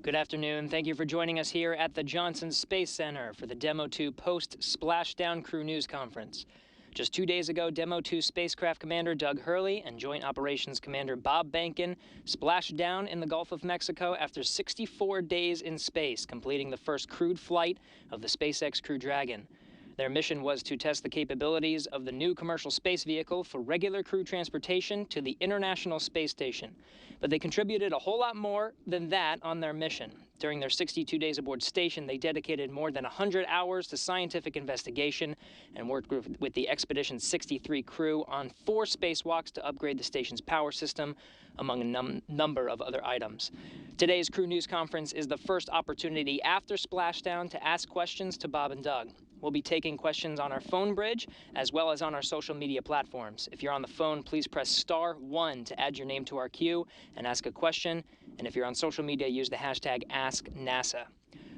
Good afternoon. Thank you for joining us here at the Johnson Space Center for the Demo 2 post-Splashdown crew news conference. Just 2 days ago, Demo 2 spacecraft commander Doug Hurley and Joint Operations Commander Bob Behnken splashed down in the Gulf of Mexico after 64 days in space, completing the first crewed flight of the Spacex Crew Dragon. Their mission was to test the capabilities of the new commercial space vehicle for regular crew transportation to the International Space Station. But they contributed a whole lot more than that on their mission. During their 62 days aboard station, they dedicated more than 100 hours to scientific investigation and worked with the Expedition 63 crew on 4 spacewalks to upgrade the station's power system, among a number of other items. Today's crew news conference is the first opportunity after Splashdown to ask questions to Bob and Doug. We'll be taking questions on our phone bridge as well as on our social media platforms. If you're on the phone, please press *1 to add your name to our queue and ask a question. And if you're on social media, use the hashtag #AskNASA.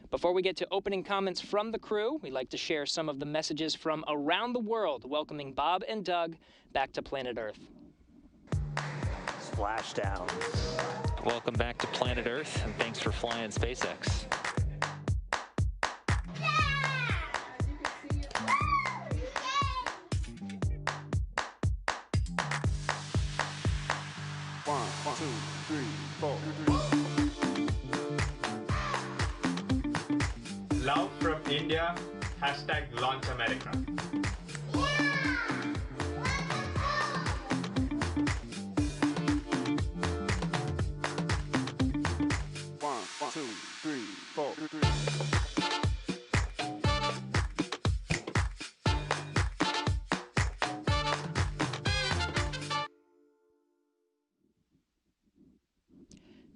Before we get to opening comments from the crew, we'd like to share some of the messages from around the world welcoming Bob and Doug back to planet Earth. Splashdown. Welcome back to planet Earth, and thanks for flying SpaceX. One, two, three, four. Love from India, #LaunchAmerica. One, two, three, four.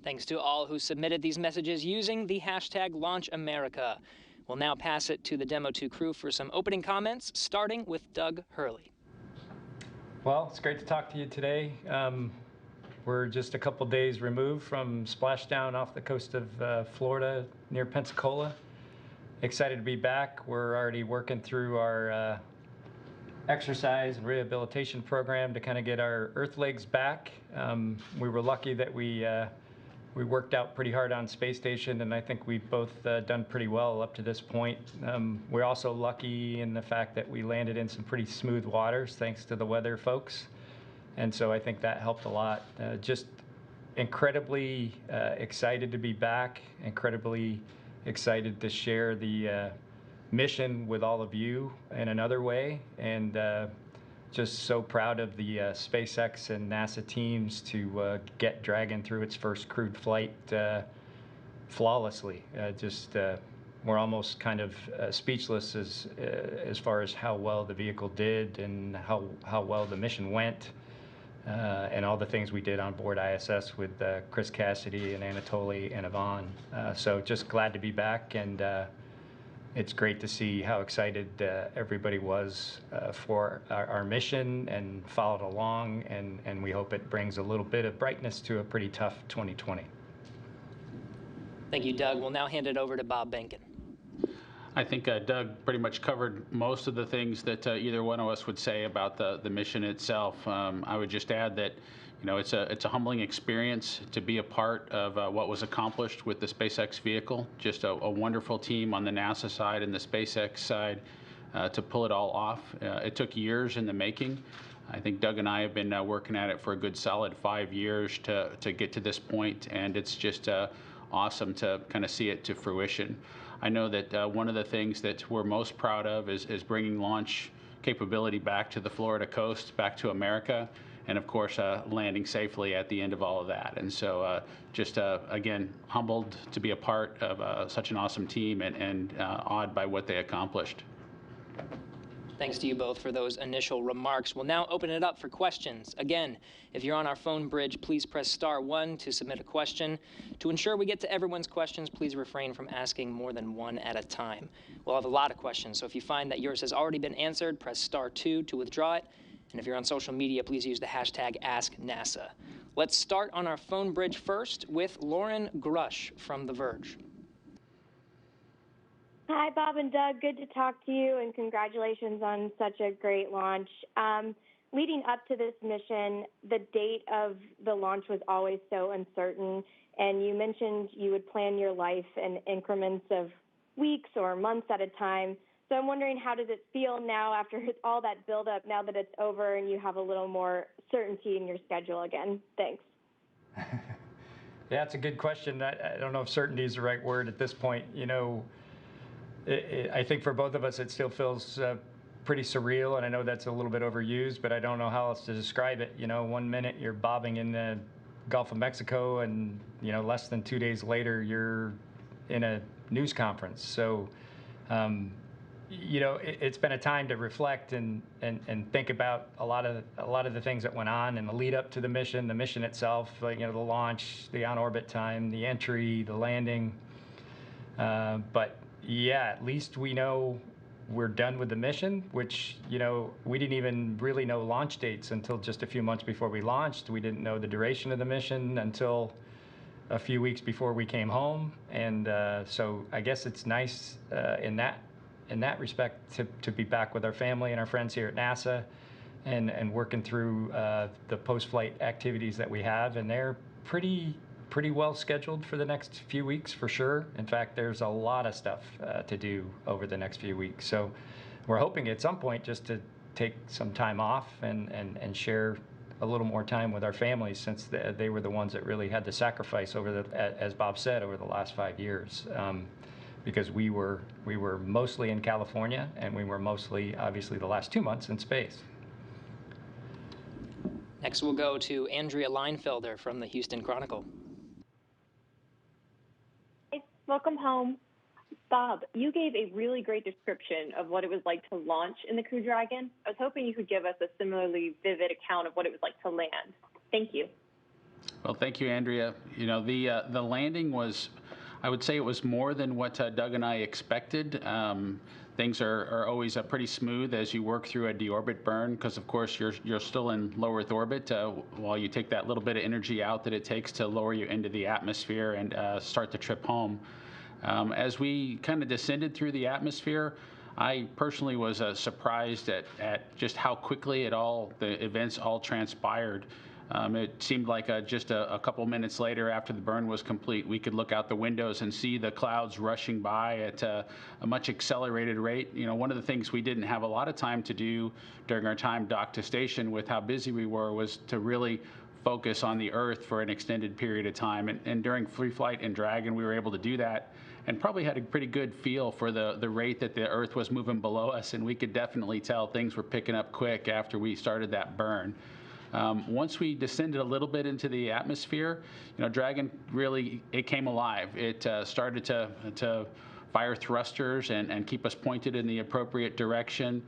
Thanks to all who submitted these messages using the hashtag #LaunchAmerica. We'll now pass it to the Demo 2 crew for some opening comments, starting with Doug Hurley. Well, it's great to talk to you today. We're just a couple days removed from Splashdown off the coast of Florida near Pensacola. Excited to be back. We're already working through our exercise and rehabilitation program to kind of get our Earth legs back. We were lucky that we worked out pretty hard on space station, and I think we've both done pretty well up to this point. We're also lucky in the fact that we landed in some pretty smooth waters thanks to the weather folks, and so I think that helped a lot. Just incredibly excited to be back, incredibly excited to share the mission with all of you in another way, and just so proud of the SpaceX and NASA teams to get Dragon through its first crewed flight flawlessly. We're almost kind of speechless as far as how well the vehicle did and how well the mission went, and all the things we did on board ISS with Chris Cassidy and Anatoly and Ivan. So just glad to be back, and it's great to see how excited everybody was for our mission and followed along, and we hope it brings a little bit of brightness to a pretty tough 2020. Thank you, Doug. We'll now hand it over to Bob Behnken. I think Doug pretty much covered most of the things that either one of us would say about the mission itself. I would just add that, you know, it's a humbling experience to be a part of what was accomplished with the SpaceX vehicle. Just a wonderful team on the NASA side and the SpaceX side to pull it all off. It took years in the making. I think Doug and I have been working at it for a good solid 5 years to get to this point, and it's just awesome to kind of see it to fruition. I know that one of the things that we're most proud of is bringing launch capability back to the Florida coast, back to America, and of course landing safely at the end of all of that. And so just again, humbled to be a part of such an awesome team, and awed by what they accomplished. Thanks to you both for those initial remarks. We'll now open it up for questions. Again, if you're on our phone bridge, please press *1 to submit a question. To ensure we get to everyone's questions, please refrain from asking more than one at a time. We'll have a lot of questions, so if you find that yours has already been answered, press *2 to withdraw it. And if you're on social media, please use the hashtag #AskNASA. Let's start on our phone bridge first with Lauren Grush from The Verge. Hi, Bob and Doug. Good to talk to you, and congratulations on such a great launch. Leading up to this mission, the date of the launch was always so uncertain, and you mentioned you would plan your life in increments of weeks or months at a time. So I'm wondering, how does it feel now after all that buildup, now that it's over and you have a little more certainty in your schedule again? Thanks. Yeah, it's a good question. I don't know if certainty is the right word at this point. You know, I think for both of us, it still feels pretty surreal, and I know that's a little bit overused, but I don't know how else to describe it. You know, one minute you're bobbing in the Gulf of Mexico, and you know, less than 2 days later you're in a news conference. So, you know, it's been a time to reflect and think about a lot of the things that went on in the lead up to the mission itself, like, you know, the launch, the on orbit time, the entry, the landing. But yeah, at least we know we're done with the mission, which, you know, we didn't even really know launch dates until just a few months before we launched. We didn't know the duration of the mission until a few weeks before we came home. And so I guess it's nice in that respect to be back with our family and our friends here at NASA and working through the post-flight activities that we have. And they're pretty well scheduled for the next few weeks, for sure. In fact, there's a lot of stuff to do over the next few weeks. So we're hoping at some point just to take some time off and share a little more time with our families, since they were the ones that really had to sacrifice as Bob said, over the last 5 years. Because we were mostly in California, and we were mostly, obviously, the last 2 months in space. Next, we'll go to Andrea Leinfelder from the Houston Chronicle. Welcome home. Bob, you gave a really great description of what it was like to launch in the Crew Dragon. I was hoping you could give us a similarly vivid account of what it was like to land. Thank you. Well, thank you, Andrea. You know, the landing was, I would say it was more than what Doug and I expected. Things are always pretty smooth as you work through a deorbit burn, because of course you're still in low Earth orbit while you take that little bit of energy out that it takes to lower you into the atmosphere and start the trip home. As we kind of descended through the atmosphere, I personally was surprised at just how quickly the events all transpired. It seemed like just a couple minutes later, after the burn was complete, we could look out the windows and see the clouds rushing by at a much accelerated rate. You know, one of the things we didn't have a lot of time to do during our time docked to station with how busy we were was to really focus on the Earth for an extended period of time. And during free flight and Dragon, we were able to do that, and probably had a pretty good feel for the rate that the Earth was moving below us, and we could definitely tell things were picking up quick after we started that burn. Once we descended a little bit into the atmosphere, you know, Dragon really, it came alive. It started to fire thrusters and keep us pointed in the appropriate direction.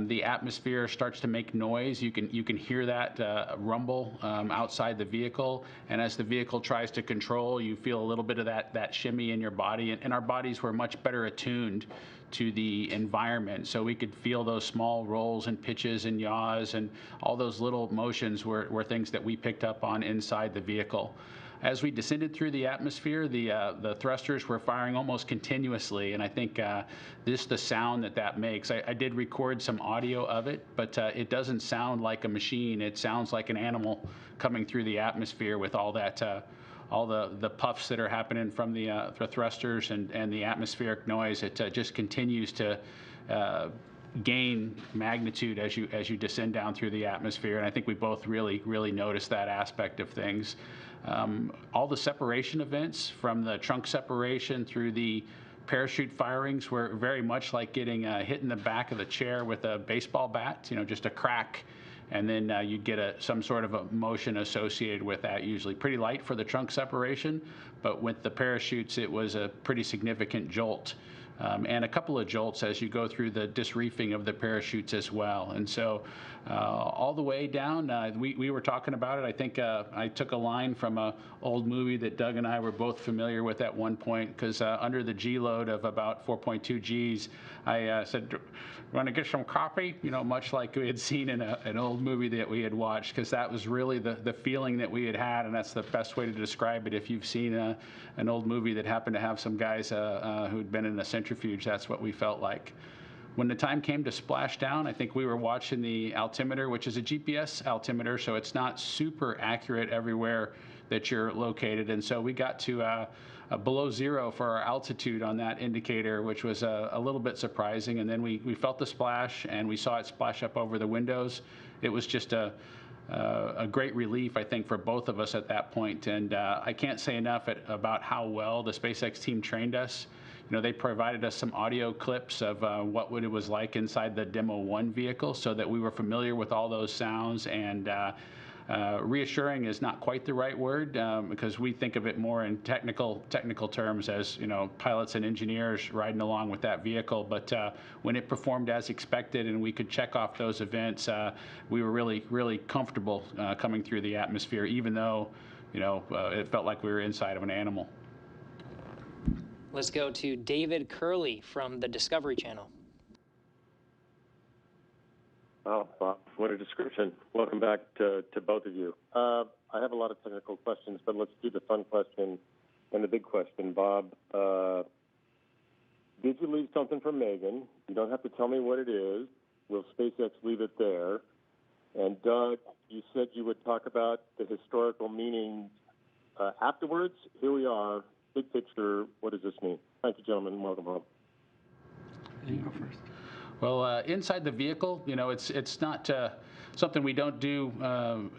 The atmosphere starts to make noise. You can hear that rumble outside the vehicle, and as the vehicle tries to control, you feel a little bit of that shimmy in your body, and our bodies were much better attuned to the environment, so we could feel those small rolls and pitches and yaws, and all those little motions were things that we picked up on inside the vehicle. As we descended through the atmosphere, the thrusters were firing almost continuously, and I think the sound that makes, I did record some audio of it, but it doesn't sound like a machine. It sounds like an animal coming through the atmosphere with all that all the puffs that are happening from the thrusters and the atmospheric noise. It just continues to gain magnitude as you descend down through the atmosphere, and I think we both really noticed that aspect of things. All the separation events, from the trunk separation through the parachute firings, were very much like getting hit in the back of the chair with a baseball bat, you know, just a crack, and then you'd get some sort of a motion associated with that, usually pretty light for the trunk separation, but with the parachutes it was a pretty significant jolt. And a couple of jolts as you go through the disreefing of the parachutes as well. And so all the way down, we were talking about it. I think I took a line from an old movie that Doug and I were both familiar with at one point, because under the G load of about 4.2 Gs, I said, want to get some coffee? You know, much like we had seen in an old movie that we had watched, because that was really the feeling that we had, and that's the best way to describe it. If you've seen an old movie that happened to have some guys who'd been in a centrifuge, that's what we felt like. When the time came to splashdown, I think we were watching the altimeter, which is a GPS altimeter, so it's not super accurate everywhere that you're located. And so we got to below zero for our altitude on that indicator, which was a little bit surprising. And then we felt the splash, and we saw it splash up over the windows. It was just a great relief, I think, for both of us at that point. And I can't say enough about how well the SpaceX team trained us. You know, they provided us some audio clips of what it was like inside the Demo 1 vehicle, so that we were familiar with all those sounds. And reassuring is not quite the right word, because we think of it more in technical terms as, you know, pilots and engineers riding along with that vehicle. But when it performed as expected and we could check off those events, we were really comfortable coming through the atmosphere, even though, you know, it felt like we were inside of an animal. Let's go to David Hurley from the Discovery Channel. Oh, Bob, what a description. Welcome back to both of you. I have a lot of technical questions, but let's do the fun question and the big question. Bob, did you leave something for Megan? You don't have to tell me what it is. Will SpaceX leave it there? And Doug, you said you would talk about the historical meaning afterwards. Here we are. Big picture, what does this mean? Thank you, gentlemen. Welcome home. You go first. Well, inside the vehicle, you know, it's not something we don't do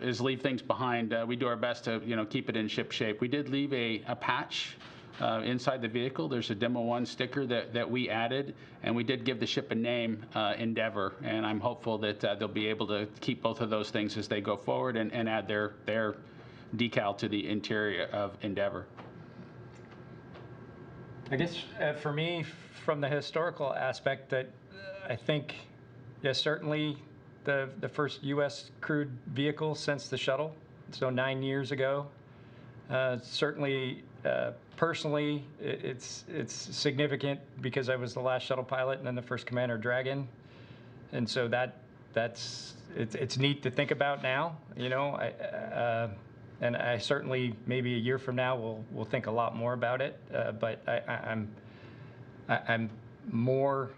is leave things behind. We do our best to, you know, keep it in ship shape. We did leave a patch inside the vehicle. There's a Demo 1 sticker that we added, and we did give the ship a name, Endeavor. And I'm hopeful that they'll be able to keep both of those things as they go forward and add their decal to the interior of Endeavor. I guess for me, from the historical aspect, that I think, yes, certainly the first U.S. crewed vehicle since the shuttle, so 9 years ago. Certainly, personally, it's significant because I was the last shuttle pilot and then the first Commander Dragon, and so it's neat to think about now. You know, and I certainly, maybe a year from now, we'll think a lot more about it. But I'm more.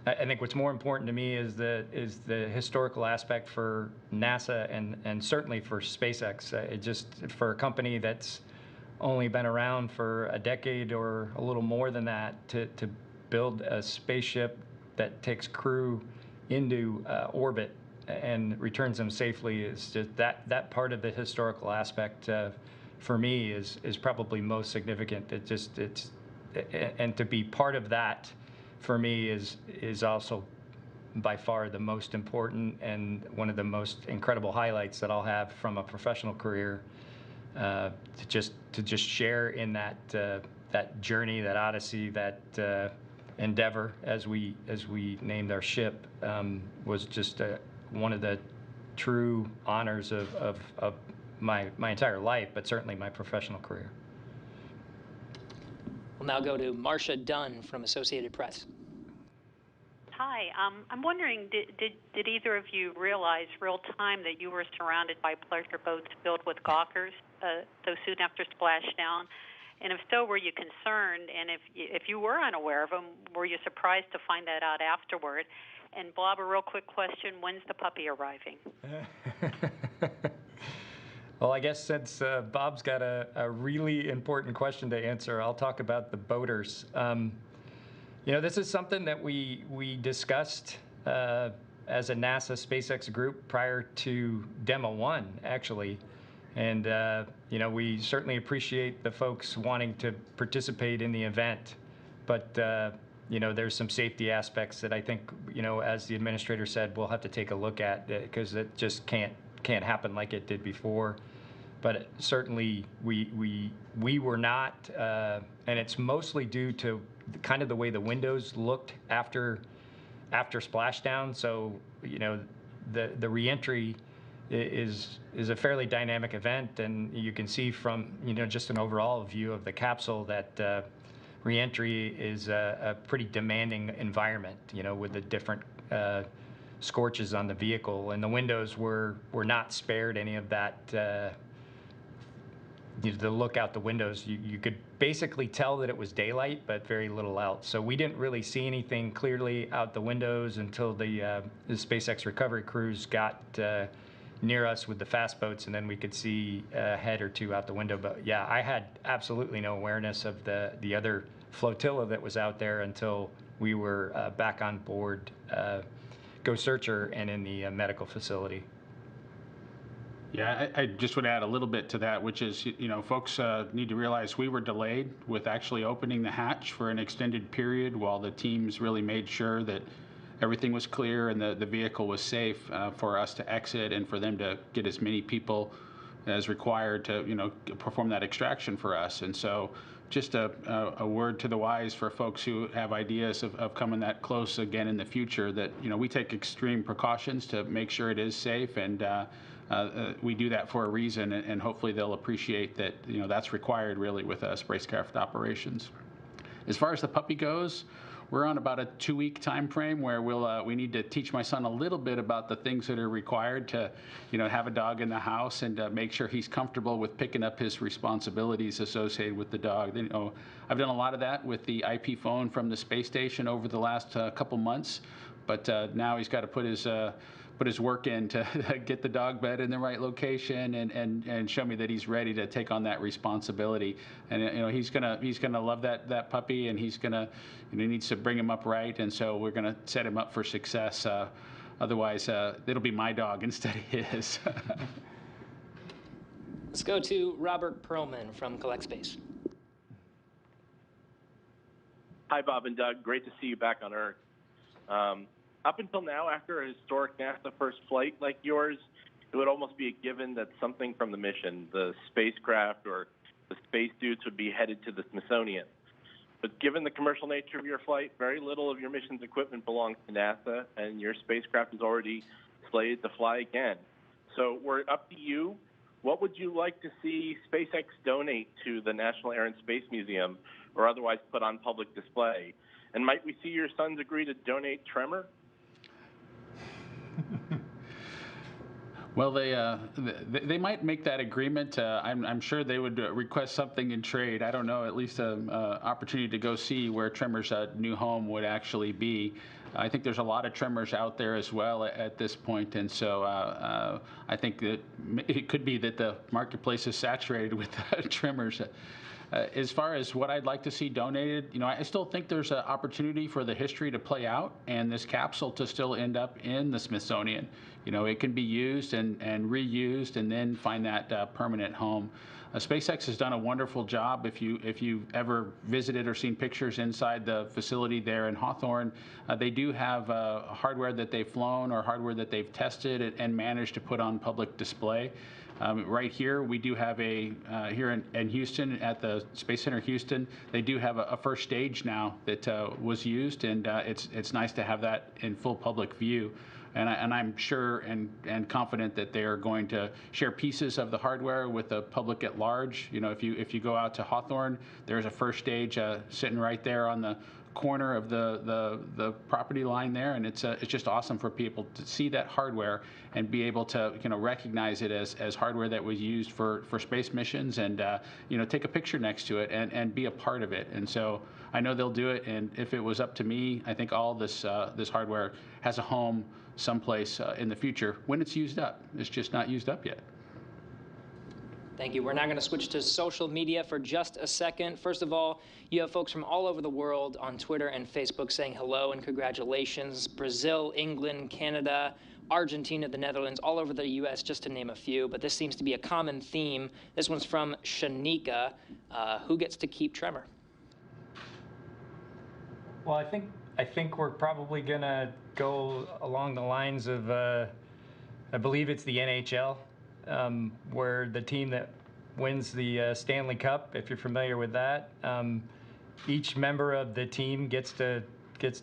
I think what's more important to me is the historical aspect for NASA and certainly for SpaceX. It just, for a company that's only been around for a decade or a little more than that, to build a spaceship that takes crew into orbit and returns them safely, is just that part of the historical aspect for me is probably most significant. And to be part of that for me is also by far the most important and one of the most incredible highlights that I'll have from a professional career, to just share in that journey, that odyssey, that endeavor, as we named our ship, was just one of the true honors of my entire life, but certainly my professional career. We'll now go to Marcia Dunn from Associated Press. Hi, I'm wondering, did either of you realize real time that you were surrounded by pleasure boats filled with gawkers so soon after Splashdown? And if so, were you concerned? And if you were unaware of them, were you surprised to find that out afterward? And Bob, a real quick question, when's the puppy arriving? Well, I guess since Bob's got a really important question to answer, I'll talk about the boaters. You know, this is something that we discussed as a NASA SpaceX group prior to Demo 1, actually. And, you know, we certainly appreciate the folks wanting to participate in the event. But, you know, there's some safety aspects that I think, you know, as the administrator said, we'll have to take a look at, because it just can't happen like it did before. But certainly we were not, and it's mostly due to kind of the way the windows looked after Splashdown. So, you know, the reentry is a fairly dynamic event, and you can see from, you know, just an overall view of the capsule that reentry is a pretty demanding environment, you know, with the different scorches on the vehicle, and the windows were not spared any of that. You know, to look out the windows, you could basically tell that it was daylight, but very little else. So we didn't really see anything clearly out the windows until the SpaceX recovery crews got near us with the fast boats, and then we could see a head or two out the window. But yeah, I had absolutely no awareness of the other flotilla that was out there until we were back on board Ghost Searcher and in the medical facility. Yeah, I just would add a little bit to that, which is, folks need to realize we were delayed with actually opening the hatch for an extended period while the teams really made sure that everything was clear and the vehicle was safe for us to exit and for them to get as many people as required to, perform that extraction for us. And so just a word to the wise for folks who have ideas of coming that close again in the future, that, we take extreme precautions to make sure it is safe, and we do that for a reason, and hopefully they'll appreciate that, that's required really with spacecraft operations. As far as the puppy goes, we're on about a 2-week time frame where we need to teach my son a little bit about the things that are required to, have a dog in the house, and make sure he's comfortable with picking up his responsibilities associated with the dog. I've done a lot of that with the IP phone from the space station over the last couple months, but now he's got to put his work in to get the dog bed in the right location and show me that he's ready to take on that responsibility. And he's gonna love that puppy, and he's gonna he needs to bring him up right, and so we're gonna set him up for success. Otherwise, it'll be my dog instead of his. Let's go to Robert Perlman from Collect Space. Hi, Bob and Doug. Great to see you back on Earth. Up until now, after a historic NASA first flight like yours, it would almost be a given that something from the mission, the spacecraft or the spacesuits, would be headed to the Smithsonian. But given the commercial nature of your flight, very little of your mission's equipment belongs to NASA, and your spacecraft is already slated to fly again. So we're up to you. What would you like to see SpaceX donate to the National Air and Space Museum, or otherwise put on public display? And might we see your sons agree to donate Tremor? Well, they might make that agreement. I'm sure they would request something in trade. I don't know, at least an opportunity to go see where Tremor's new home would actually be. I think there's a lot of Tremors out there as well at this point, and so I think that it could be that the marketplace is saturated with Tremors. As far as what I'd like to see donated, I still think there's an opportunity for the history to play out and this capsule to still end up in the Smithsonian. It can be used and reused and then find that permanent home. SpaceX has done a wonderful job. If you've ever visited or seen pictures inside the facility there in Hawthorne, they do have hardware that they've flown or hardware that they've tested and managed to put on public display. Right here, we do have here in Houston at the Space Center Houston, they do have a first stage now that was used, and it's nice to have that in full public view. And I'm sure and confident that they are going to share pieces of the hardware with the public at large. If you go out to Hawthorne, there's a first stage sitting right there on the corner of the property line there, and it's just awesome for people to see that hardware and be able to recognize it as hardware that was used for space missions, and take a picture next to it and be a part of it. And so I know they'll do it, and if it was up to me, I think all this hardware has a home someplace in the future when it's used up. It's just not used up yet. Thank you. We're now going to switch to social media for just a second. First of all, you have folks from all over the world on Twitter and Facebook saying hello and congratulations. Brazil, England, Canada, Argentina, the Netherlands, all over the U.S., just to name a few. But this seems to be a common theme. This one's from Shanika. Who gets to keep Tremor? Well, I think we're probably going to go along the lines of, I believe it's the NHL, where the team that wins the Stanley Cup, if you're familiar with that, each member of the team gets to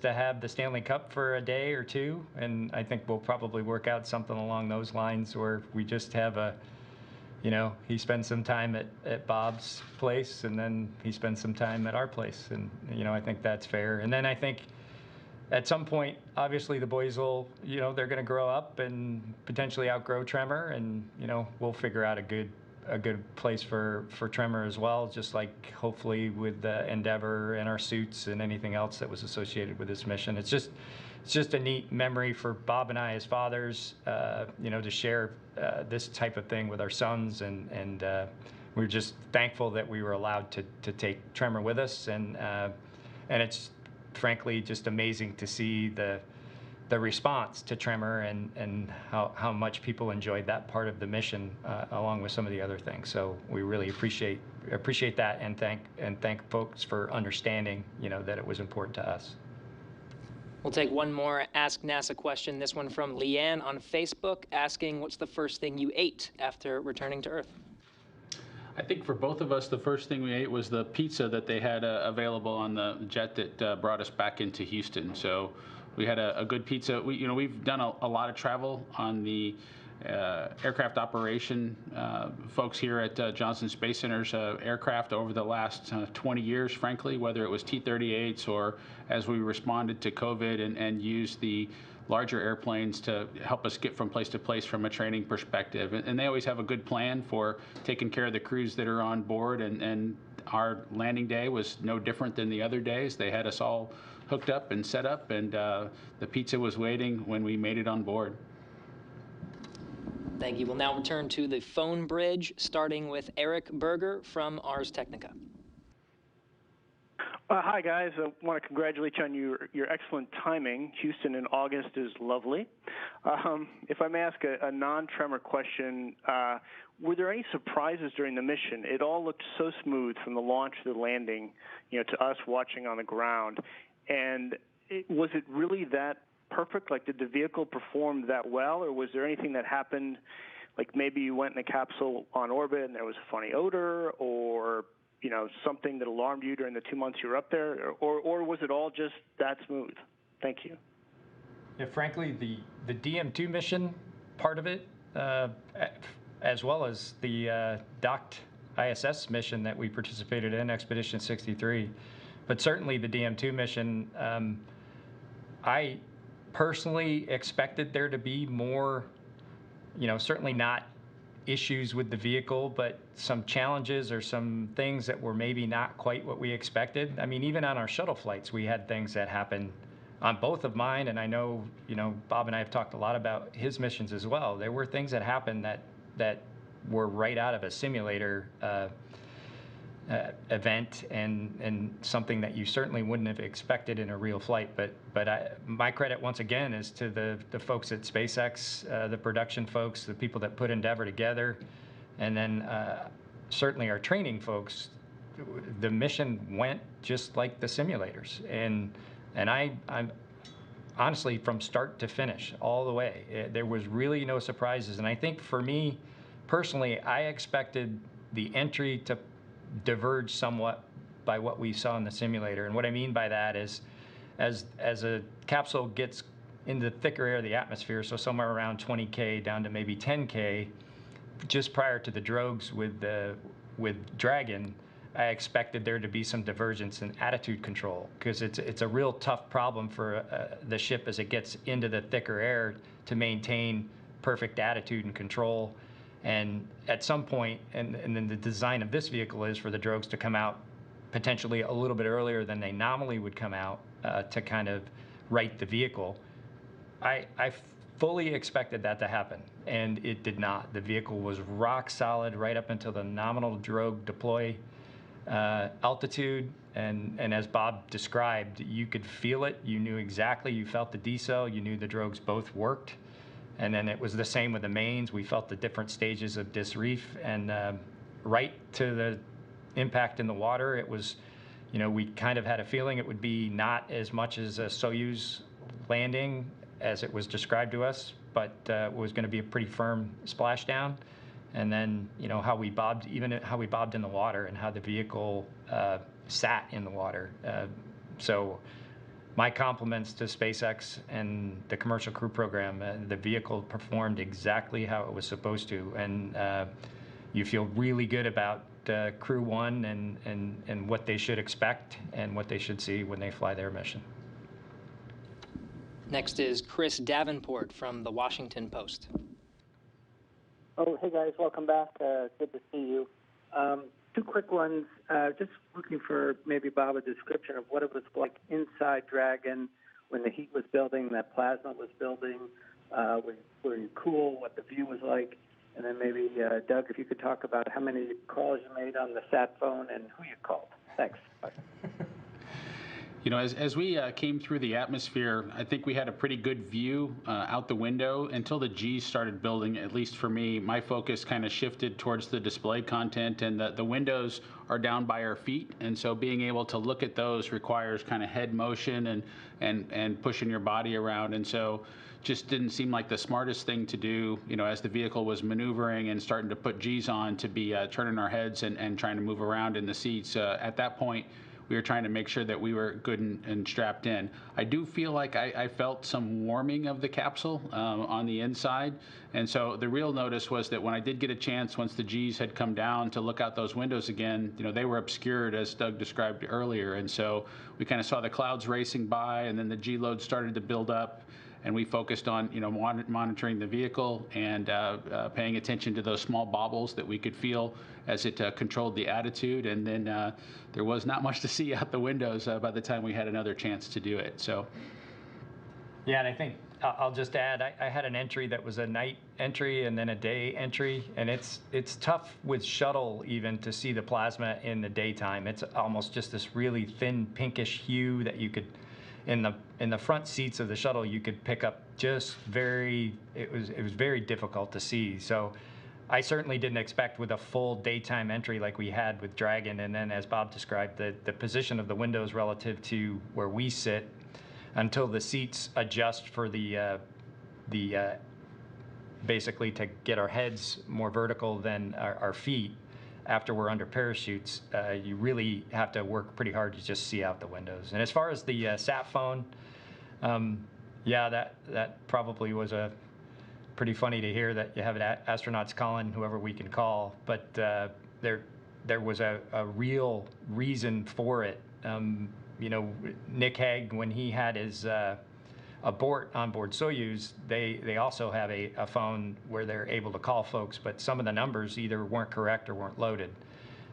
have the Stanley Cup for a day or two, and I think we'll probably work out something along those lines where we just have he spends some time at Bob's place, and then he spends some time at our place, and I think that's fair. And then I think at some point, obviously, the boys will, they're going to grow up and potentially outgrow Tremor, and we'll figure out a good a good place for tremor as well, just like hopefully with Endeavour and our suits and anything else that was associated with this mission. It's just a neat memory for Bob and I as fathers, to share this type of thing with our sons, and we're just thankful that we were allowed to take tremor with us, and it's frankly just amazing to see the response to tremor and how much people enjoyed that part of the mission, along with some of the other things. So we really appreciate that, and thank folks for understanding, that it was important to us. We'll take one more Ask NASA question, this one from Leanne on Facebook, asking, what's the first thing you ate after returning to Earth? I think for both of us, the first thing we ate was the pizza that they had available on the jet that brought us back into Houston. So we had a good pizza. We've done a lot of travel on the aircraft operation folks here at Johnson Space Center's aircraft over the last 20 years, frankly, whether it was T-38s or as we responded to COVID and used the larger airplanes to help us get from place to place from a training perspective. And they always have a good plan for taking care of the crews that are on board, and our landing day was no different than the other days. They had us all hooked up and set up, and the pizza was waiting when we made it on board. Thank you. We'll now return to the phone bridge, starting with Eric Berger from Ars Technica. Hi, guys. I want to congratulate you on your excellent timing. Houston in August is lovely. If I may ask a non-tremor question, were there any surprises during the mission? It all looked so smooth from the launch to the landing, to us watching on the ground. And was it really that perfect? Like, did the vehicle perform that well, or was there anything that happened, like maybe you went in a capsule on orbit and there was a funny odor, or something that alarmed you during the 2 months you were up there, or was it all just that smooth? Thank you. Yeah, frankly, the DM2 mission part of it, as well as the docked ISS mission that we participated in, Expedition 63, but certainly the DM2 mission, I personally expected there to be more, certainly not issues with the vehicle, but some challenges or some things that were maybe not quite what we expected. I mean, even on our shuttle flights, we had things that happened on both of mine, and I know, Bob and I have talked a lot about his missions as well. There were things that happened that were right out of a simulator event, and something that you certainly wouldn't have expected in a real flight. But my credit once again is to the folks at SpaceX, the production folks, the people that put Endeavour together, and then certainly our training folks. The mission went just like the simulators, and I'm honestly, from start to finish, all the way, there was really no surprises. And I think for me personally, I expected the entry to diverge somewhat by what we saw in the simulator. And what I mean by that is, as a capsule gets into the thicker air of the atmosphere, so somewhere around 20K down to maybe 10K, just prior to the drogues with Dragon, I expected there to be some divergence in attitude control, because it's a real tough problem for the ship as it gets into the thicker air to maintain perfect attitude and control. And at some point, and then the design of this vehicle is for the drogues to come out potentially a little bit earlier than they normally would come out, to kind of right the vehicle. I fully expected that to happen, and it did not. The vehicle was rock solid right up until the nominal drogue deploy altitude, and as Bob described, you could feel it. You knew exactly. You felt the decel. You knew the drogues both worked. And then it was the same with the mains. We felt the different stages of disreef, and right to the impact in the water, it was, we kind of had a feeling it would be not as much as a Soyuz landing as it was described to us, but it was going to be a pretty firm splashdown. And then, how we bobbed, even how we bobbed in the water, and how the vehicle sat in the water. So my compliments to SpaceX and the commercial crew program. The vehicle performed exactly how it was supposed to, and you feel really good about Crew 1 and what they should expect and what they should see when they fly their mission. Next is Chris Davenport from the Washington Post. Oh, hey guys, welcome back. Good to see you. Two quick ones. Just looking for maybe, Bob, a description of what it was like inside Dragon when the heat was building, that plasma was building. Were you cool? What the view was like? And then maybe, Doug, if you could talk about how many calls you made on the sat phone and who you called. Thanks. Bye. You know, as we came through the atmosphere, I think we had a pretty good view out the window until the G's started building. At least for me, my focus kind of shifted towards the display content, and the windows are down by our feet, and so being able to look at those requires kind of head motion and pushing your body around, and so just didn't seem like the smartest thing to do, you know, as the vehicle was maneuvering and starting to put G's on, to be turning our heads and trying to move around in the seats. At that point, we were trying to make sure that we were good and strapped in. I do feel like I felt some warming of the capsule on the inside. And so the real notice was that when I did get a chance, once the G's had come down, to look out those windows again, you know, they were obscured, as Doug described earlier. And so we kind of saw the clouds racing by, and then the G load started to build up. And we focused on, you know, monitoring the vehicle and paying attention to those small bobbles that we could feel as it controlled the attitude. And then there was not much to see out the windows by the time we had another chance to do it. So, yeah, and I think I'll just add, I had an entry that was a night entry and then a day entry, and it's tough with shuttle even to see the plasma in the daytime. It's almost just this really thin pinkish hue that you could, in the front seats of the shuttle, you could pick up just it was very difficult to see. So I certainly didn't expect with a full daytime entry like we had with Dragon, and then as Bob described, the position of the windows relative to where we sit until the seats adjust for the basically to get our heads more vertical than our feet. After we're under parachutes, you really have to work pretty hard to just see out the windows. And as far as the sat phone, yeah, that probably was pretty funny to hear that you have astronauts calling whoever we can call. But there was a real reason for it. You know, Nick Hague, when he had his abort on board Soyuz, they also have a phone where they're able to call folks, but some of the numbers either weren't correct or weren't loaded.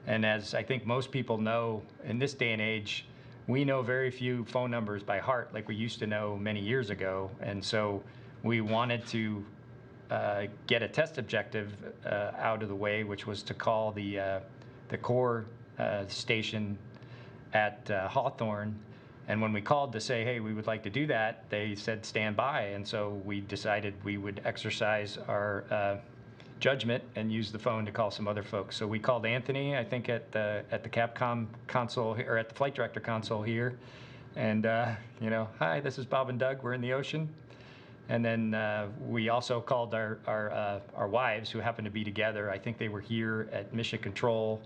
And as I think most people know, in this day and age, we know very few phone numbers by heart like we used to know many years ago. And so we wanted to get a test objective out of the way, which was to call the core station at Hawthorne. And when we called to say, hey, we would like to do that, they said stand by. And so we decided we would exercise our judgment and use the phone to call some other folks. So we called Anthony, I think, at the Capcom console, or at the flight director console here. And, you know, hi, this is Bob and Doug. We're in the ocean. And then we also called our wives, who happened to be together. I think they were here at Mission Control.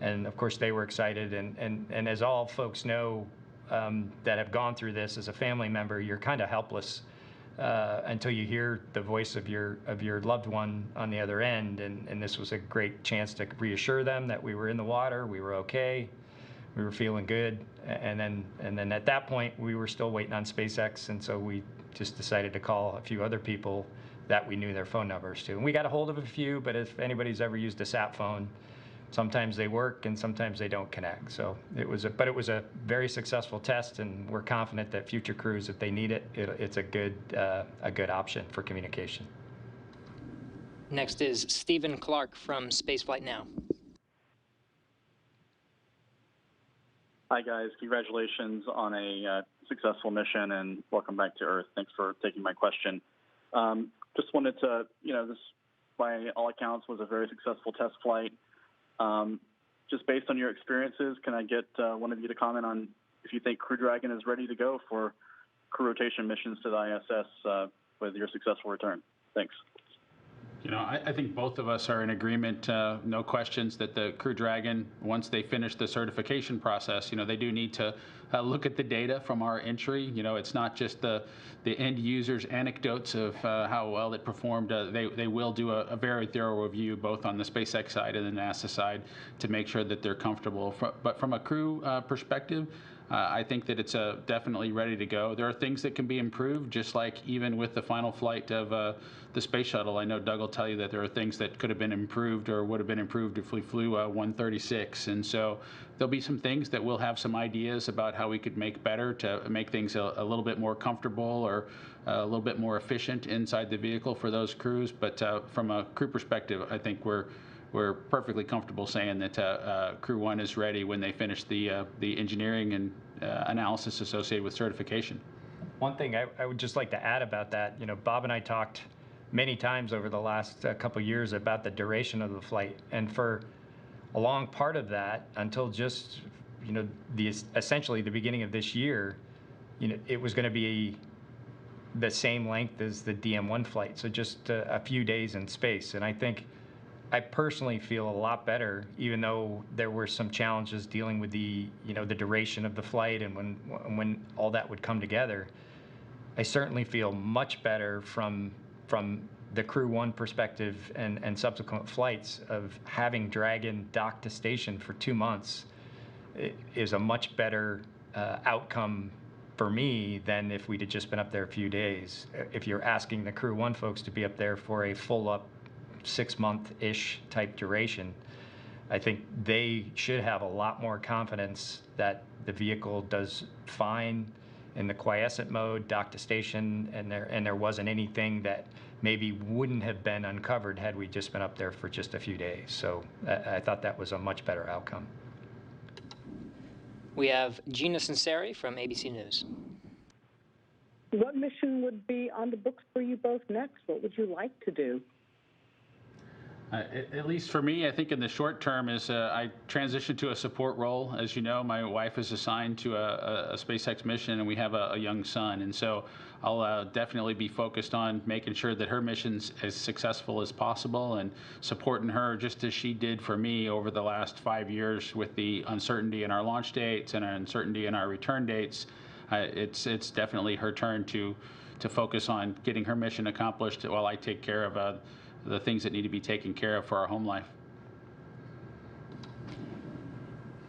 And, of course, they were excited. And as all folks know, that have gone through this, as a family member, you're kind of helpless until you hear the voice of your loved one on the other end. And this was a great chance to reassure them that we were in the water, we were okay, we were feeling good. And then at that point, we were still waiting on SpaceX, and so we just decided to call a few other people that we knew their phone numbers to. And we got a hold of a few, but if anybody's ever used a sat phone, sometimes they work and sometimes they don't connect. So it was a very successful test, and we're confident that future crews, if they need it, it's a good option for communication. Next is Stephen Clark from Spaceflight Now. Hi guys, congratulations on a successful mission and welcome back to Earth. Thanks for taking my question. Just wanted to, this by all accounts was a very successful test flight. Just based on your experiences, can I get one of you to comment on if you think Crew Dragon is ready to go for crew rotation missions to the ISS with your successful return? Thanks. I think both of us are in agreement, no questions, that the Crew Dragon, once they finish the certification process, they do need to look at the data from our entry. It's not just the end users' anecdotes of how well it performed. They will do a very thorough review, both on the SpaceX side and the NASA side, to make sure that they're comfortable. But from a crew perspective, I think that it's definitely ready to go. There are things that can be improved, just like even with the final flight of the space shuttle. I know Doug will tell you that there are things that could have been improved or would have been improved if we flew 136. And so there'll be some things that we'll have some ideas about how we could make better to make things a little bit more comfortable or a little bit more efficient inside the vehicle for those crews. But from a crew perspective, I think we're perfectly comfortable saying that Crew 1 is ready when they finish the engineering and analysis associated with certification. One thing I would just like to add about that, Bob and I talked many times over the last couple of years about the duration of the flight, and for a long part of that, until just essentially the beginning of this year, it was going to be the same length as the DM1 flight, so just a few days in space. And I personally feel a lot better, even though there were some challenges dealing with the duration of the flight and when all that would come together. I certainly feel much better from the Crew 1 perspective and subsequent flights of having Dragon dock to station for 2 months. It is a much better outcome for me than if we'd have just been up there a few days. If you're asking the Crew 1 folks to be up there for a full up 6-month-ish type duration, I think they should have a lot more confidence that the vehicle does fine in the quiescent mode, dock to station, and there wasn't anything that maybe wouldn't have been uncovered had we just been up there for just a few days. So I thought that was a much better outcome. We have Gina Sinceri from ABC News. What mission would be on the books for you both next? What would you like to do? At least for me, I think in the short term is I transitioned to a support role. As you know, my wife is assigned to a SpaceX mission, and we have a young son. And so I'll definitely be focused on making sure that her mission's as successful as possible and supporting her just as she did for me over the last 5 years with the uncertainty in our launch dates and uncertainty in our return dates. It's definitely her turn to focus on getting her mission accomplished while I take care of the things that need to be taken care of for our home life.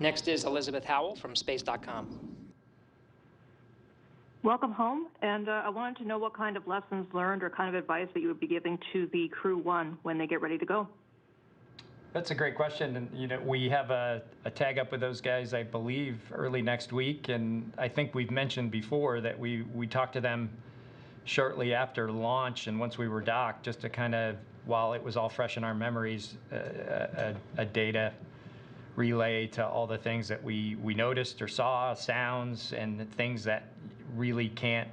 Next is Elizabeth Howell from Space.com. Welcome home, and I wanted to know what kind of lessons learned or kind of advice that you would be giving to the Crew 1 when they get ready to go. That's a great question, and we have a tag up with those guys, I believe, early next week, and I think we've mentioned before that we talked to them shortly after launch and once we were docked, just to kind of, while it was all fresh in our memories, a data relay to all the things that we noticed or saw, sounds, and things that really can't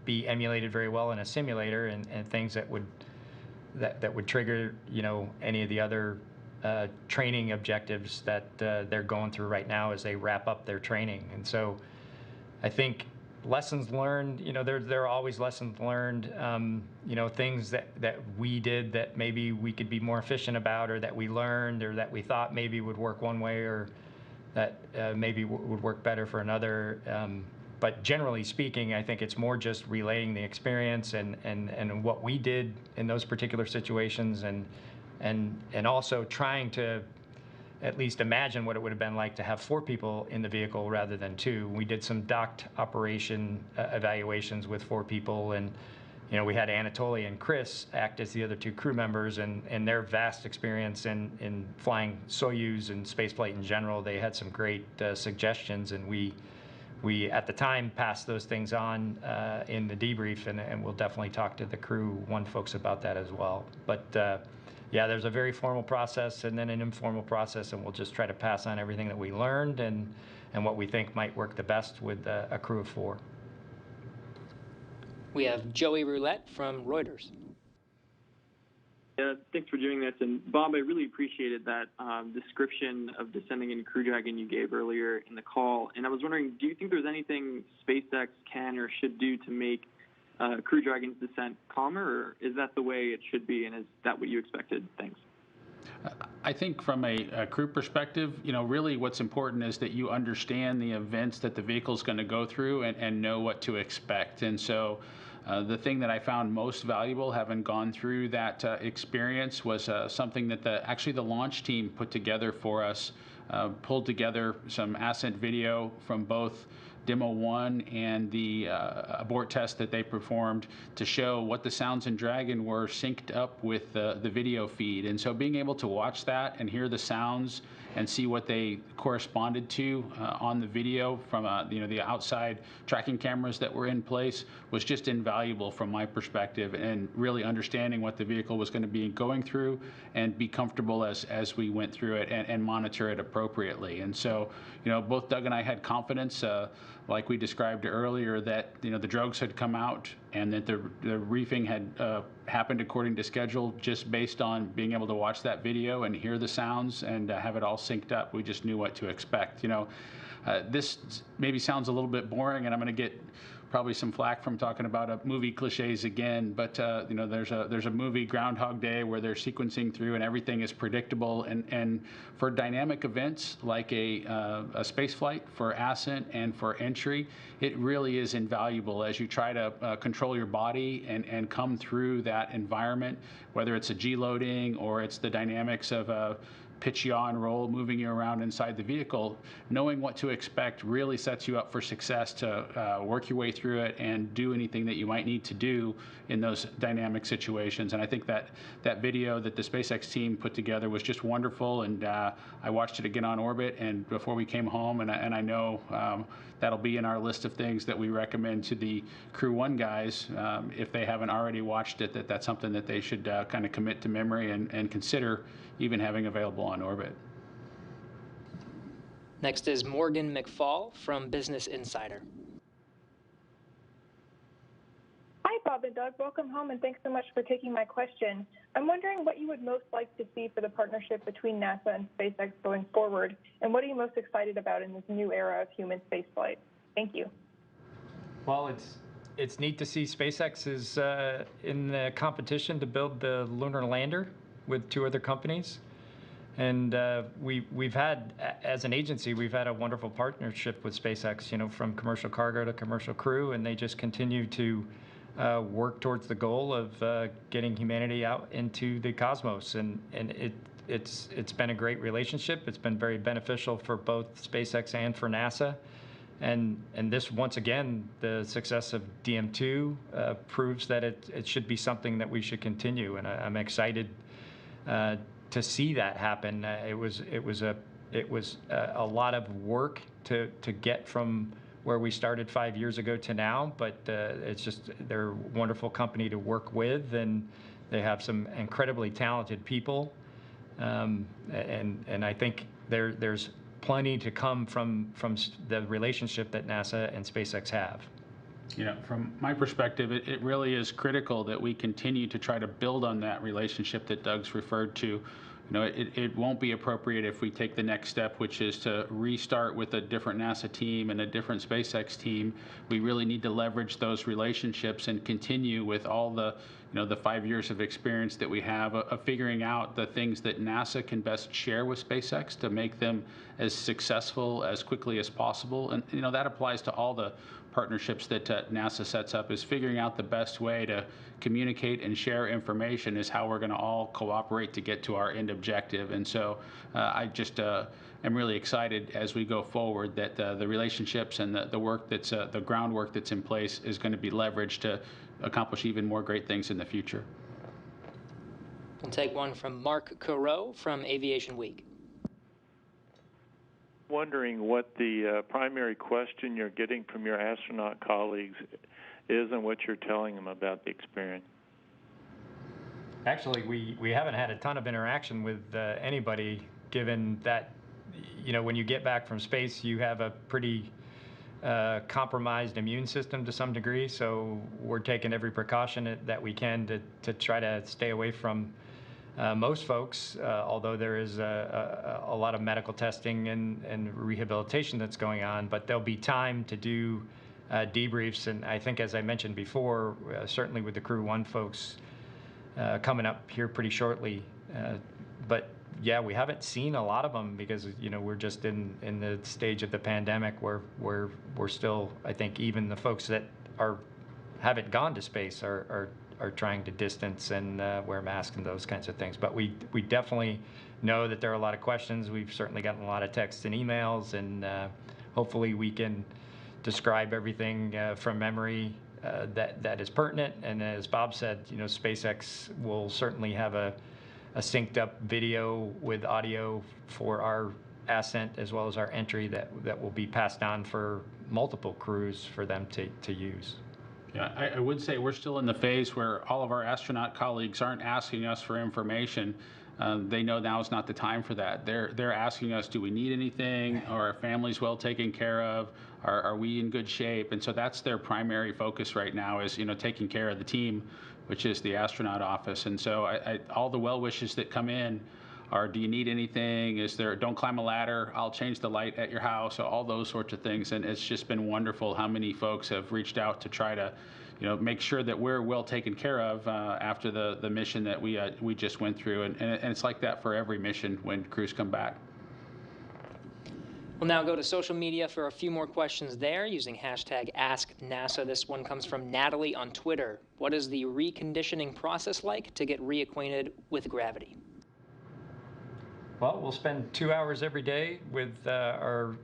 be emulated very well in a simulator, and things that would trigger any of the other training objectives that they're going through right now as they wrap up their training. And so I think lessons learned, there are always lessons learned, things that we did that maybe we could be more efficient about, or that we learned, or that we thought maybe would work one way, or that maybe would work better for another. But generally speaking, I think it's more just relaying the experience and what we did in those particular situations, and also trying to at least imagine what it would have been like to have 4 people in the vehicle rather than 2. We did some docked operation evaluations with 4 people, and we had Anatoly and Chris act as the other 2 crew members, and their vast experience in flying Soyuz and spaceflight in general, they had some great suggestions, and we at the time passed those things on in the debrief, and we'll definitely talk to the Crew 1 folks about that as well. But yeah, there's a very formal process and then an informal process, and we'll just try to pass on everything that we learned and what we think might work the best with a crew of 4. We have Joey Roulette from Reuters. Thanks for doing this. And Bob, I really appreciated that description of descending in Crew Dragon you gave earlier in the call. And I was wondering, do you think there's anything SpaceX can or should do to make Crew Dragon's descent calmer, or is that the way it should be, and is that what you expected? Thanks. I think from a crew perspective, really what's important is that you understand the events that the vehicle is going to go through and know what to expect. And so the thing that I found most valuable, having gone through that experience, was something that actually the launch team put together for us, pulled together some ascent video from both Demo 1 and the abort test that they performed to show what the sounds in Dragon were synced up with the video feed. And so being able to watch that and hear the sounds and see what they corresponded to on the video from the outside tracking cameras that were in place was just invaluable from my perspective, and really understanding what the vehicle was going to be going through and be comfortable as we went through it and monitor it appropriately. And so, both Doug and I had confidence, like we described earlier, that the drogues had come out and that the reefing had happened according to schedule, just based on being able to watch that video and hear the sounds and have it all synced up. We just knew what to expect. This maybe sounds a little bit boring, and I'm going to get probably some flack from talking about movie cliches again, but there's a movie, Groundhog Day, where they're sequencing through and everything is predictable. And for dynamic events like a space flight, for ascent and for entry, it really is invaluable as you try to control your body and come through that environment, whether it's a G-loading or it's the dynamics of a pitch, yaw, and roll, moving you around inside the vehicle. Knowing what to expect really sets you up for success to work your way through it and do anything that you might need to do in those dynamic situations. And I think that video that the SpaceX team put together was just wonderful, and I watched it again on orbit and before we came home, and I know that'll be in our list of things that we recommend to the Crew 1 guys, if they haven't already watched it, that's something that they should kind of commit to memory and consider even having available on orbit. Next is Morgan McFall from Business Insider. Hi, Bob and Doug. Welcome home, and thanks so much for taking my question. I'm wondering what you would most like to see for the partnership between NASA and SpaceX going forward, and what are you most excited about in this new era of human spaceflight? Thank you. Well, it's neat to see SpaceX is in the competition to build the lunar lander with 2 other companies. And we've had, as an agency, we've had a wonderful partnership with SpaceX, from commercial cargo to commercial crew, and they just continue to work towards the goal of getting humanity out into the cosmos. And it's been a great relationship. It's been very beneficial for both SpaceX and for NASA. And this, once again, the success of DM2 proves that it should be something that we should continue. And I'm excited to see that happen. It was a lot of work to get from where we started 5 years ago to now, but it's just, they're a wonderful company to work with, and they have some incredibly talented people, and I think there's plenty to come from the relationship that NASA and SpaceX have. From my perspective, it really is critical that we continue to try to build on that relationship that Doug's referred to. It won't be appropriate if we take the next step, which is to restart with a different NASA team and a different SpaceX team. We really need to leverage those relationships and continue with all the 5 years of experience that we have of figuring out the things that NASA can best share with SpaceX to make them as successful as quickly as possible. And that applies to all the partnerships that NASA sets up, is figuring out the best way to communicate and share information is how we're going to all cooperate to get to our end objective. And so I just am really excited as we go forward that the relationships and the work that's the groundwork that's in place is going to be leveraged to accomplish even more great things in the future. We'll take one from Mark Coreau from Aviation Week. Wondering what the primary question you're getting from your astronaut colleagues is and what you're telling them about the experience. Actually, we haven't had a ton of interaction with anybody, given that, when you get back from space, you have a pretty compromised immune system to some degree, so we're taking every precaution that we can to try to stay away from most folks, although there is a lot of medical testing and rehabilitation that's going on. But there'll be time to do debriefs, and I think, as I mentioned before, certainly with the Crew 1 folks coming up here pretty shortly. But yeah, we haven't seen a lot of them because we're just in the stage of the pandemic where we're still, I think, even the folks that haven't gone to space are trying to distance and wear masks and those kinds of things. But we definitely know that there are a lot of questions. We've certainly gotten a lot of texts and emails, and hopefully we can describe everything from memory that is pertinent. And as Bob said, SpaceX will certainly have a synced up video with audio for our ascent as well as our entry that will be passed on for multiple crews for them to use. Yeah, I would say we're still in the phase where all of our astronaut colleagues aren't asking us for information. They know now is not the time for that. They're asking us, do we need anything? Are our families well taken care of? Are we in good shape? And so that's their primary focus right now is, taking care of the team, which is the astronaut office. And so all the well wishes that come in are, do you need anything? Is there, don't climb a ladder, I'll change the light at your house, all those sorts of things. And it's just been wonderful how many folks have reached out to try to, make sure that we're well taken care of after the mission that we just went through. And it's like that for every mission when crews come back. We'll now go to social media for a few more questions there using hashtag #AskNASA. This one comes from Natalie on Twitter. What is the reconditioning process like to get reacquainted with gravity? Well, we'll spend 2 hours every day with our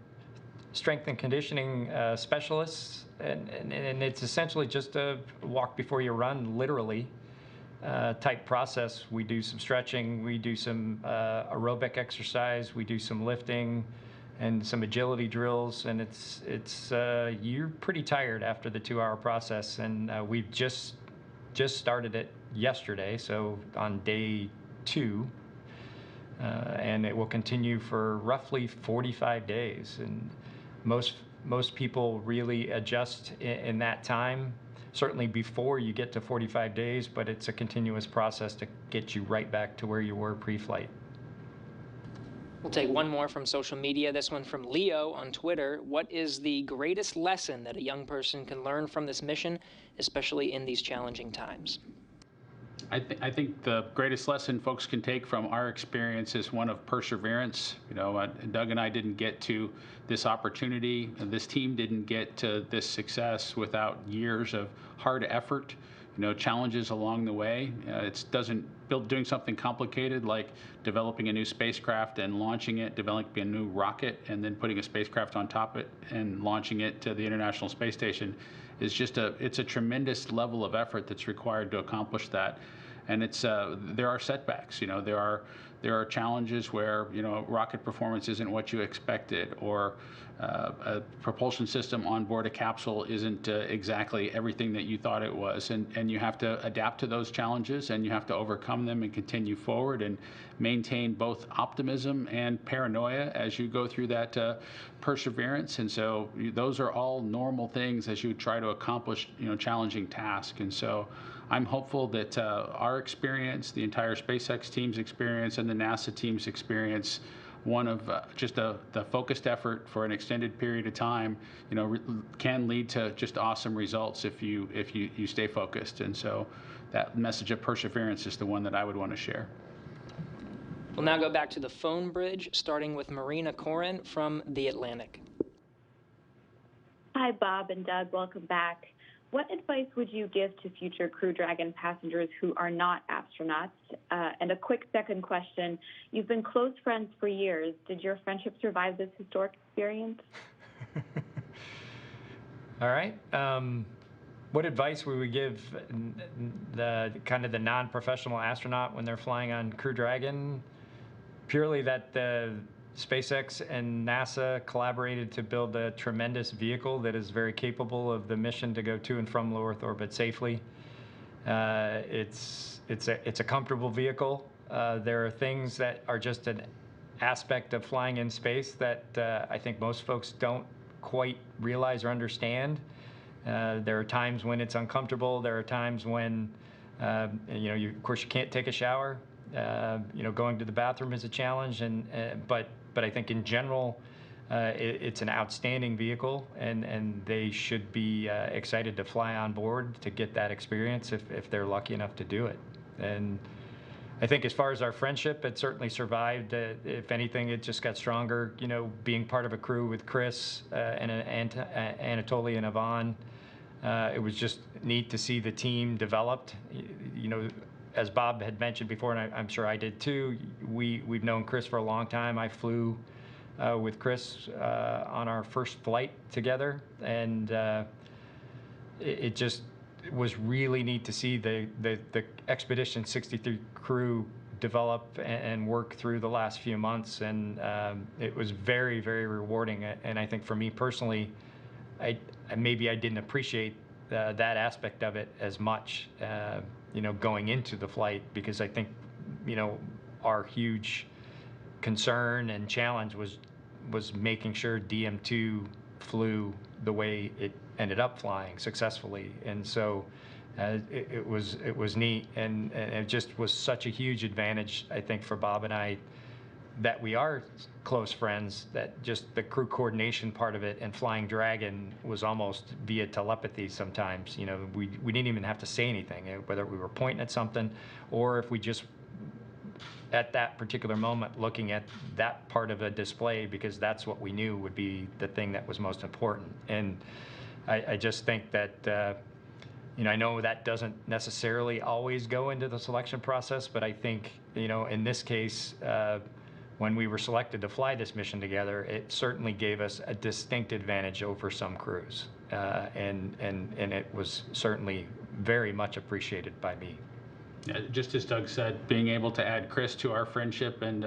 strength and conditioning specialists, and it's essentially just a walk before you run, literally, type process. We do some stretching, we do some aerobic exercise, we do some lifting, and some agility drills, and it's you're pretty tired after the 2 hour process, and we've just started it yesterday, so on day 2. And it will continue for roughly 45 days. And most people really adjust in that time, certainly before you get to 45 days, but it's a continuous process to get you right back to where you were pre-flight. We'll take one more from social media, this one from Leo on Twitter. What is the greatest lesson that a young person can learn from this mission, especially in these challenging times? I think the greatest lesson folks can take from our experience is one of perseverance. Doug and I didn't get to this opportunity, and this team didn't get to this success without years of hard effort, challenges along the way. Doing something complicated like developing a new spacecraft and launching it, developing a new rocket, and then putting a spacecraft on top of it and launching it to the International Space Station is it's a tremendous level of effort that's required to accomplish that. And there are setbacks. There are challenges where rocket performance isn't what you expected, or a propulsion system on board a capsule isn't exactly everything that you thought it was, and you have to adapt to those challenges, and you have to overcome them and continue forward and maintain both optimism and paranoia as you go through that perseverance. And so those are all normal things as you try to accomplish challenging tasks. And so I'm hopeful that our experience, the entire SpaceX team's experience, and the NASA team's experience, one of just the focused effort for an extended period of time, can lead to just awesome results if you stay focused. And so that message of perseverance is the one that I would want to share. We'll now go back to the phone bridge, starting with Marina Corin from The Atlantic. Hi, Bob and Doug. Welcome back. What advice would you give to future Crew Dragon passengers who are not astronauts? And a quick second question. You've been close friends for years. Did your friendship survive this historic experience? All right. What advice would we give the non-professional astronaut when they're flying on Crew Dragon? Purely that SpaceX and NASA collaborated to build a tremendous vehicle that is very capable of the mission to go to and from low Earth orbit safely. It's a comfortable vehicle. There are things that are just an aspect of flying in space that I think most folks don't quite realize or understand. There are times when it's uncomfortable. There are times when of course you can't take a shower. Going to the bathroom is a challenge, but I think in general, it's an outstanding vehicle, and they should be excited to fly on board to get that experience if they're lucky enough to do it. And I think as far as our friendship, it certainly survived. If anything, it just got stronger. Being part of a crew with Chris and Anatoly and Ivan, it was just neat to see the team developed. As Bob had mentioned before, and I'm sure I did too, we've known Chris for a long time. I flew with Chris on our first flight together, and it just was really neat to see the Expedition 63 crew develop and work through the last few months, and it was very, very rewarding. And I think for me personally, maybe I didn't appreciate that aspect of it as much, going into the flight, because I think, our huge concern and challenge was making sure DM2 flew the way it ended up flying successfully. And so it was neat, and it just was such a huge advantage, I think, for Bob and I, that we are close friends, that just the crew coordination part of it and Flying Dragon was almost via telepathy sometimes. We didn't even have to say anything, whether we were pointing at something or if we just at that particular moment looking at that part of a display, because that's what we knew would be the thing that was most important. And I just think that I know that doesn't necessarily always go into the selection process, but I think in this case, when we were selected to fly this mission together, it certainly gave us a distinct advantage over some crews, and it was certainly very much appreciated by me. Yeah, just as Doug said, being able to add Chris to our friendship and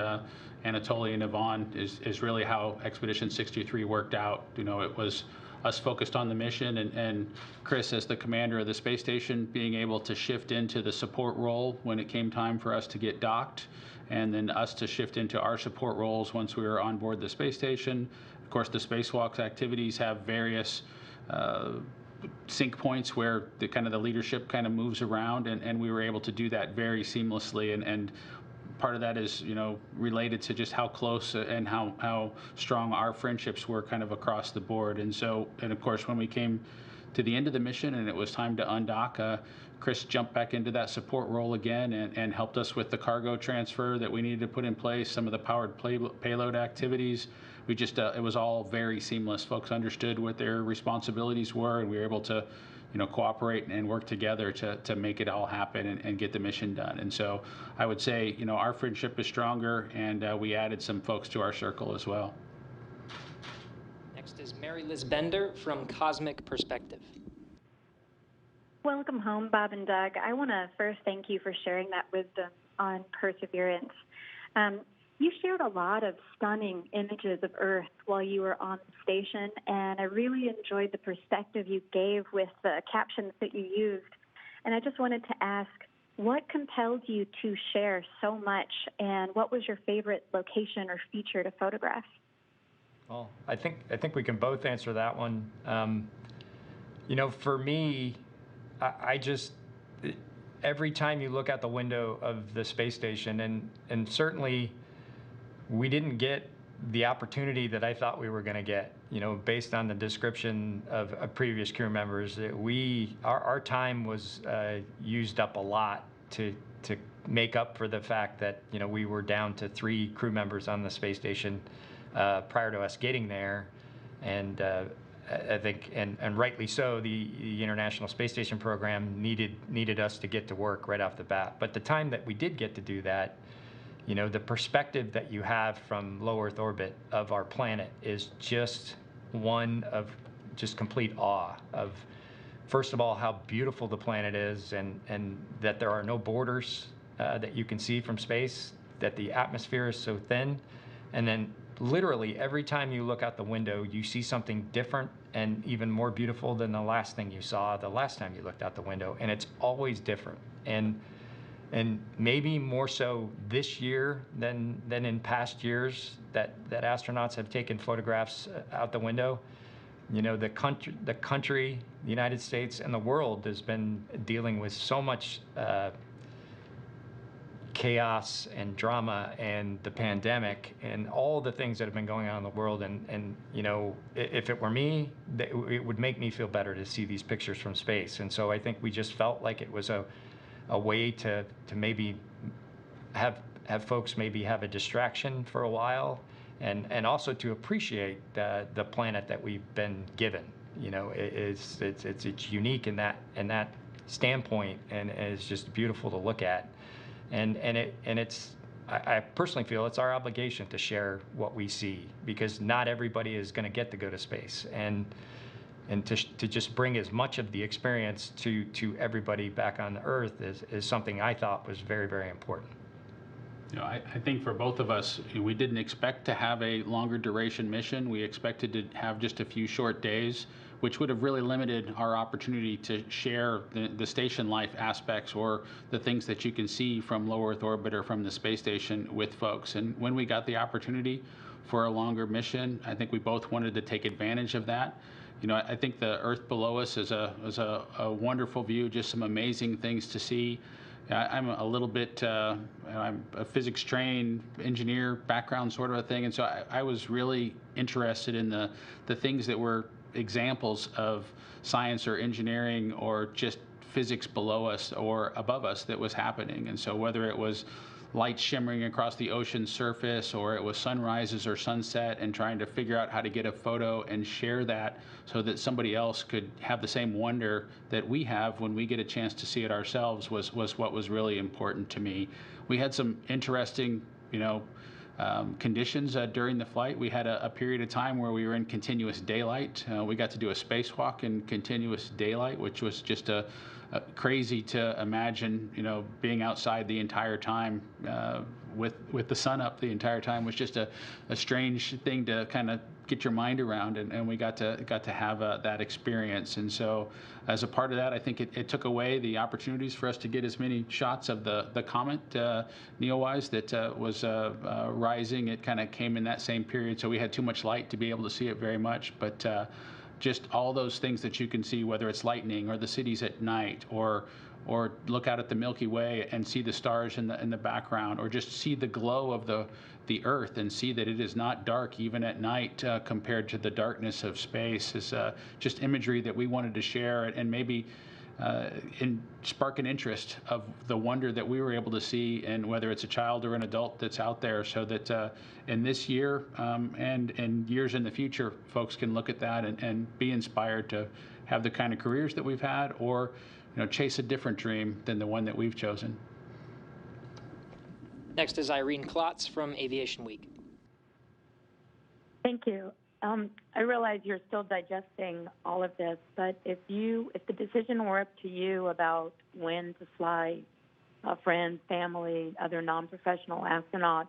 Anatoly and Yvonne is really how Expedition 63 worked out. It was us focused on the mission, and Chris, as the commander of the space station, being able to shift into the support role when it came time for us to get docked, and then us to shift into our support roles once we were on board the space station. Of course, the spacewalk activities have various sync points where the leadership kind of moves around, and we were able to do that very seamlessly, and part of that is related to just how close and how strong our friendships were kind of across the board. And of course, when we came to the end of the mission and it was time to undock, Chris jumped back into that support role again and helped us with the cargo transfer that we needed to put in place, some of the powered payload activities. We just it was all very seamless. Folks understood what their responsibilities were, and we were able to cooperate and work together to make it all happen and get the mission done. And so I would say, our friendship is stronger, and we added some folks to our circle as well. Next is Mary Liz Bender from Cosmic Perspective. Welcome home, Bob and Doug. I want to first thank you for sharing that wisdom on perseverance. You shared a lot of stunning images of Earth while you were on the station, and I really enjoyed the perspective you gave with the captions that you used. And I just wanted to ask, what compelled you to share so much, and what was your favorite location or feature to photograph? Well, I think we can both answer that one. For me, I just, every time you look out the window of the space station, and certainly we didn't get the opportunity that I thought we were going to get, based on the description of previous crew members. Our time was used up a lot to make up for the fact that we were down to 3 crew members on the space station prior to us getting there, and I think, and rightly so, the International Space Station program needed us to get to work right off the bat. But the time that we did get to do that, the perspective that you have from low Earth orbit of our planet is just one of just complete awe of, first of all, how beautiful the planet is, and that there are no borders that you can see from space, that the atmosphere is so thin, and then literally every time you look out the window, you see something different and even more beautiful than the last thing you saw the last time you looked out the window, and it's always different. And maybe more so this year than in past years that astronauts have taken photographs out the window. The country, the United States, and the world has been dealing with so much chaos and drama and the pandemic and all the things that have been going on in the world. And if it were me, it would make me feel better to see these pictures from space. And so I think we just felt like it was a way to maybe have folks maybe have a distraction for a while, and also to appreciate the planet that we've been given. It's unique in that standpoint, and it's just beautiful to look at, and it's I personally feel it's our obligation to share what we see, because not everybody is going to get to go to space, and to just bring as much of the experience to everybody back on Earth is something I thought was very, very important. You know, I think for both of us, we didn't expect to have a longer duration mission. We expected to have just a few short days, which would have really limited our opportunity to share the station life aspects or the things that you can see from low Earth orbit or from the space station with folks. And when we got the opportunity for a longer mission, I think we both wanted to take advantage of that. You know, I think the Earth below us is a wonderful view, just some amazing things to see. I'm a little bit, I'm a physics trained engineer background sort of a thing, and so I was really interested in the things that were examples of science or engineering or just physics below us or above us that was happening. And so whether it was light shimmering across the ocean surface, or it was sunrises or sunset, and trying to figure out how to get a photo and share that so that somebody else could have the same wonder that we have when we get a chance to see it ourselves was what was really important to me. We had some interesting, conditions during the flight. We had a period of time where we were in continuous daylight. We got to do a spacewalk in continuous daylight, which was just crazy to imagine, being outside the entire time with the sun up the entire time was just a strange thing to kind of get your mind around, and we got to have that experience. And so as a part of that, I think it took away the opportunities for us to get as many shots of the comet Neowise that was rising. It kind of came in that same period, so we had too much light to be able to see it very much. But just all those things that you can see, whether it's lightning or the cities at night, or look out at the Milky Way and see the stars in the background, or just see the glow of the Earth and see that it is not dark even at night compared to the darkness of space, is just imagery that we wanted to share and maybe spark an interest of the wonder that we were able to see, and whether it's a child or an adult that's out there, so that in this year and years in the future, folks can look at that and be inspired to have the kind of careers that we've had, or chase a different dream than the one that we've chosen. Next is Irene Klotz from Aviation Week. Thank you. I realize you're still digesting all of this, but if the decision were up to you about when to fly friends, family, other non-professional astronauts,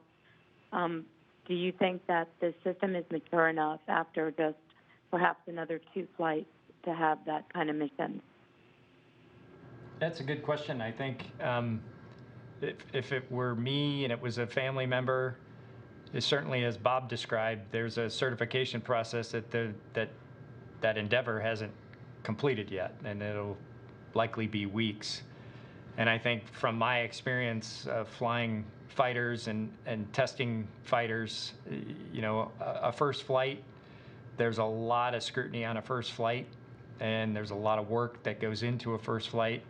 do you think that the system is mature enough after just perhaps another 2 flights to have that kind of mission? That's a good question. I think if it were me and it was a family member, certainly, as Bob described, there's a certification process that Endeavor hasn't completed yet, and it'll likely be weeks. And I think from my experience of flying fighters and testing fighters, a first flight, there's a lot of scrutiny on a first flight, and there's a lot of work that goes into a first flight,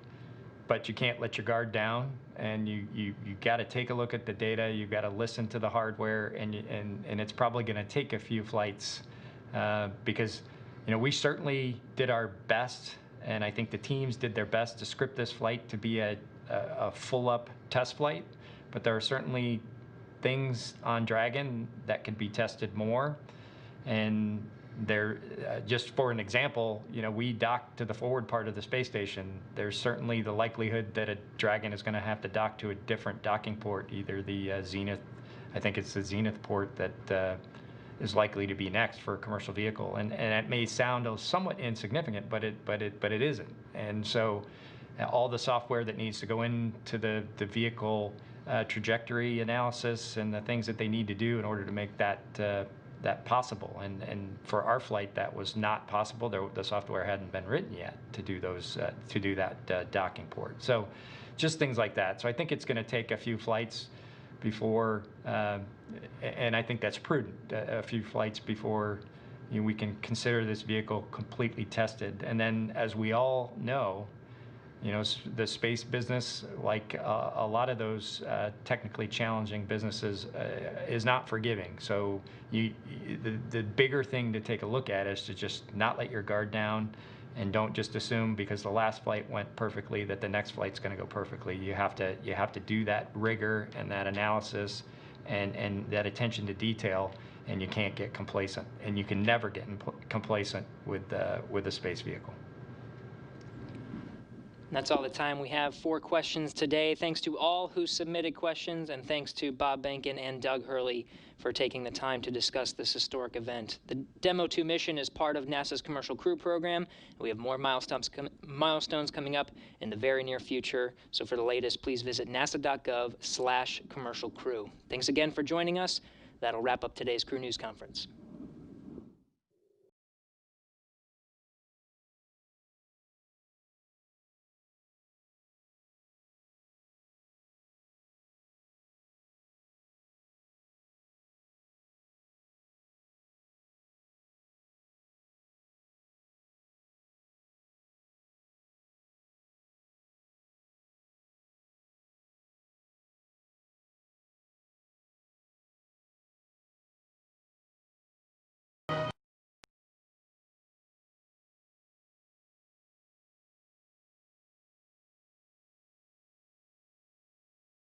but you can't let your guard down, and you got to take a look at the data. You've got to listen to the hardware, and it's probably going to take a few flights because we certainly did our best, and I think the teams did their best to script this flight to be a full-up test flight. But there are certainly things on Dragon that could be tested more, and there, just for an example, we dock to the forward part of the space station. There's certainly the likelihood that a Dragon is going to have to dock to a different docking port, either the Zenith, I think it's the Zenith port that is likely to be next for a commercial vehicle. And it may sound somewhat insignificant, but it isn't. And so all the software that needs to go into the vehicle trajectory analysis and the things that they need to do in order to make that possible, and for our flight that was not possible. The software hadn't been written yet to do that docking port. So just things like that. So I think it's going to take a few flights before, and I think that's prudent, a few flights before we can consider this vehicle completely tested. And then, as we all know, the space business, like a lot of those technically challenging businesses, is not forgiving. So the bigger thing to take a look at is to just not let your guard down and don't just assume because the last flight went perfectly that the next flight's going to go perfectly. You have to do that rigor and that analysis and that attention to detail, and you can't get complacent, and you can never get complacent with a space vehicle. That's all the time we have for questions today. Thanks to all who submitted questions, and thanks to Bob Behnken and Doug Hurley for taking the time to discuss this historic event. The Demo 2 mission is part of NASA's Commercial Crew Program, and we have more milestones coming up in the very near future. So for the latest, please visit nasa.gov/commercialcrew. Thanks again for joining us. That'll wrap up today's Crew News Conference.